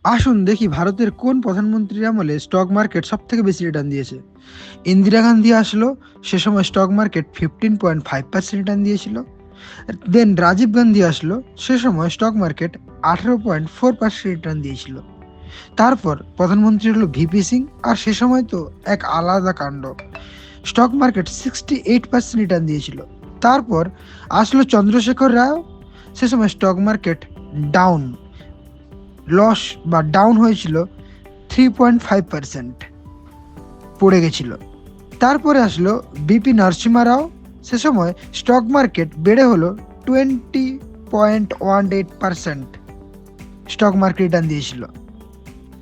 আসুন দেখি ভারতের কোন প্রধানমন্ত্রীর আমলে স্টক মার্কেট সব থেকে বেশি রিটার্ন দিয়েছে। ইন্দিরা গান্ধী আসলো, সে সময় স্টক মার্কেট 15.5% রিটার্ন দিয়েছিল। দেন রাজীব গান্ধী আসলো, সে সময় স্টক মার্কেট 18.4% রিটার্ন দিয়েছিল। তারপর প্রধানমন্ত্রী হলো ভিপি সিং, আর সে সময় তো এক আলাদা কাণ্ড, স্টক মার্কেট 68% রিটার্ন দিয়েছিল। তারপর আসলো চন্দ্রশেখর রাও, সে সময় স্টক মার্কেট ডাউন লস বা ডাউন হয়েছিল 3.5%, পড়ে গেছিল। তারপরে আসলো বিপি নরসিমহা রাও, সে সময় স্টক মার্কেট বেড়ে হলো 20.18%, স্টক মার্কেট রিটার্ন দিয়েছিল।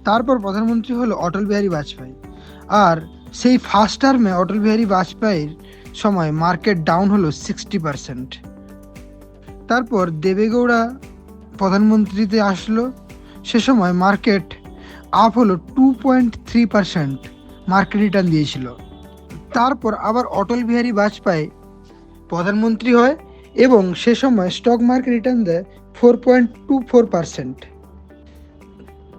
তারপর প্রধানমন্ত্রী হলো অটল বিহারী বাজপেয়ী, আর সেই ফার্স্ট টার্মে অটল বিহারী বাজপেয়ীর সময় মার্কেট ডাউন হলো 60%। তারপর দেবেগৌড়া প্রধানমন্ত্রীতে আসলো, সে সময় মার্কেট আপ হলো 2.3%, মার্কেট রিটার্ন দিয়েছিল। তারপর আবার অটল বিহারী বাজপেয়ী প্রধানমন্ত্রী হয় এবং সে সময় স্টক মার্কেট রিটার্ন দেয় 4.24%।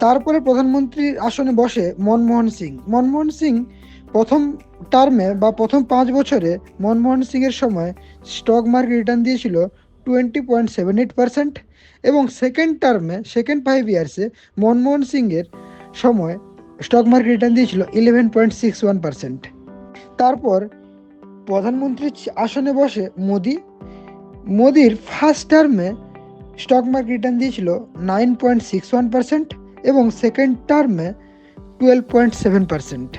তারপরে প্রধানমন্ত্রীর আসনে বসে মনমোহন সিং। মনমোহন সিং প্রথম টার্মে বা প্রথম 5 বছরে মনমোহন সিংয়ের সময় স্টক মার্কেট রিটার্ন দিয়েছিল 20.78%, এবং সেকেন্ড টার্মে সেকেন্ড 5 ইয়ার্সে মনমোহন সিংয়ের সময় স্টক মার্কেট রিটার্ন দিয়েছিল 11.61%। তারপর প্রধানমন্ত্রীর আসনে বসে মোদি। মোদির ফার্স্ট টার্মে স্টক মার্কেট রিটার্ন দিয়েছিল 9.61% এবং সেকেন্ড টার্মে 12.7%।